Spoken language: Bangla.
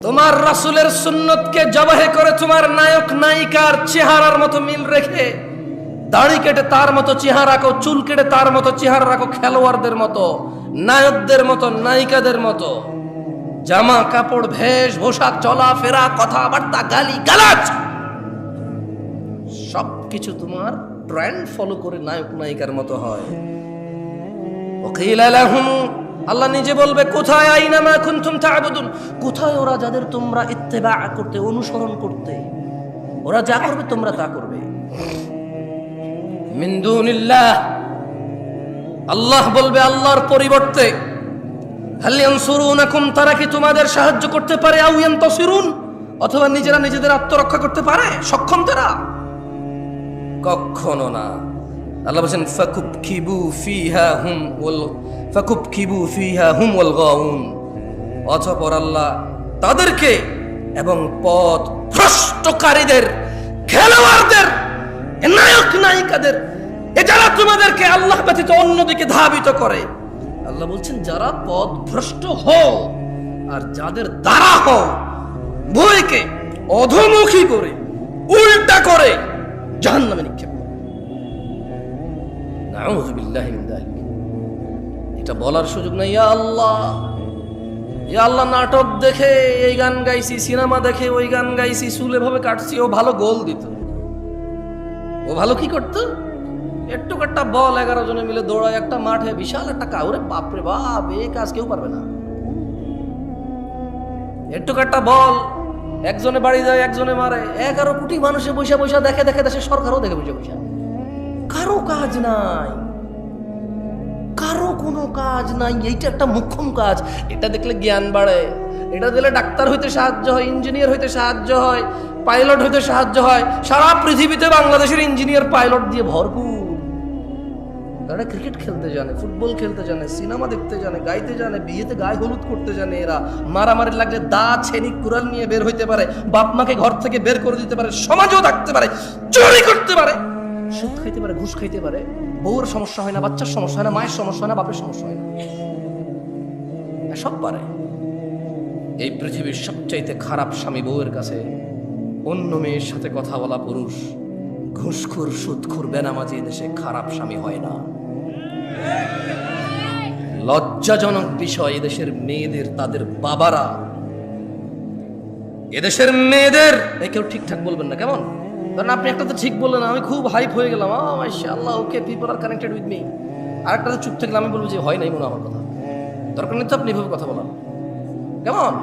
তোমার রাসূলের সুন্নতকে জবাহে করে তোমার নায়ক নায়িকার চেহারার মতো মিল রেখে দাড়ি কেটে তার মতো চেহারা রাখো, চুল কেটে তার মতো চেহারা রাখো, খেলোয়াড়দের মতো, নায়কদের মতো, নায়িকাদের মতো। জামা কাপড়, ভেষ পোশাক, চলাফেরা, কথাবার্তা, গালি গালাজ সবকিছু তোমার ট্রেন্ড ফলো করে নায়ক নায়িকার মতো হয়। ওয়াকিলা লাহুম, আল্লাহ নিজে বলবে, কোথায় আইনা মা কুনতুম তা'বুদুন, কোথায় ওরা যাদের তোমরা ইত্তেবা করতে, অনুসরণ করতে, ওরা যা করবে তোমরা তা করবে। মিন দুনিল্লাহ, আল্লাহ বলবে আল্লাহর পরিবর্তে, হাল ইয়ানসুরুনাকুম, তারা কি তোমাদের সাহায্য করতে পারে, আও ইয়ানতাসিরুন, অথবা নিজেরা নিজেদের আত্মরক্ষা করতে পারে, সক্ষম তারা? কখনো না। আল্লাহ বলেন ফাকুবকিবু ফিহা হুম ওয়াল গাউন, অতঃপর আল্লাহ তাদেরকে এবং পথ ভ্রষ্টকারীদের, খেলোয়াড়দের, নায়ক নায়িকাদের, যারা তোমাদেরকে আল্লাহ ব্যতীত অন্যদিকে ধাবিত করে, আল্লাহ বলছেন যারা পথ ভ্রষ্ট হও আর যাদের দ্বারা হও, ভয়কে অধোমুখী করে, উল্টা করে জাহান্নামে নিক্ষেপ। নাউযু বিল্লাহি মিন যালিক। এটা বলার সুযোগ নাই। ইয়া আল্লাহ, ইয়া আল্লাহ, নাটক দেখে এই গান গাইছি, সিনেমা দেখে ওই গান গাইছি, চুল এভাবে কাটছি, ও ভালো গোল দিত। ও ভালো কি করতো? একটু একটা বল 11 জনে মিলে দৌড়ায় একটা মাঠে, বিশাল একটা কাউরে, বাপরে বাপ, এই কাজ কেউ পারবে না। একটু একটা বল একজনে বাড়ি যায়, একজনে মারে, 11 কোটি মানুষে বৈশা বৈশা দেখে, দেখে দেশের সরকারও দেখে বৈশা বৈশা। কারো কাজ নাই, কারো কোনো কাজ নাই। এইটা একটা মুখ্যম কাজ। এটা দেখলে জ্ঞান বাড়ে, এটা দিলে ডাক্তার হইতে সাহায্য হয়, ইঞ্জিনিয়ার হইতে সাহায্য হয়, পাইলট হইতে সাহায্য হয়। সারা পৃথিবীতে বাংলাদেশের ইঞ্জিনিয়ার পাইলট দিয়ে ভরপুর। তারা ক্রিকেট খেলতে জানে, ফুটবল খেলতে জানে, সিনেমা দেখতে জানে, গাইতে জানে, বিয়েতে গায়ে হলুদ করতে জানে। এরা মারামারি লাগলে দা ছেনি কুড়াল নিয়ে বের হইতে পারে, বাপ মাকে ঘর থেকে বের করে দিতে পারে, সমাজেও থাকতে পারে, চুরি করতে পারে, সুদ খাইতে পারে, ঘুষ খাইতে পারে। বউর সমস্যা হয় না, বাচ্চার সমস্যা হয় না, মায়ের সমস্যা হয় না, বাপের সমস্যা হয় না, সব পারে। এই পৃথিবীর সবচাইতে খারাপ স্বামী বউয়ের কাছে অন্য মেয়ের সাথে কথা বলা পুরুষ। ঘুষখোর, সুদখোর, বেনামাজি দেশে খারাপ স্বামী হয় না। লজ্জাজনক বিষয়, এদেশের মেয়েদের, তাদের বাবারা, এদেশের মেয়েদের, কেউ ঠিকঠাক বলবেন না, কেমন? কারণ আপনি একটা তো ঠিক বললেন, আমি খুব হাইপ হয়ে গেলাম, মাশাআল্লাহ, okay, people are connected with me. আর একটা চুপ থাকলে আমি বলবো যে হয় নাই মনে আমার কথা। দরকার নেই তো আপনি এভাবে কথা বলার, কেমন?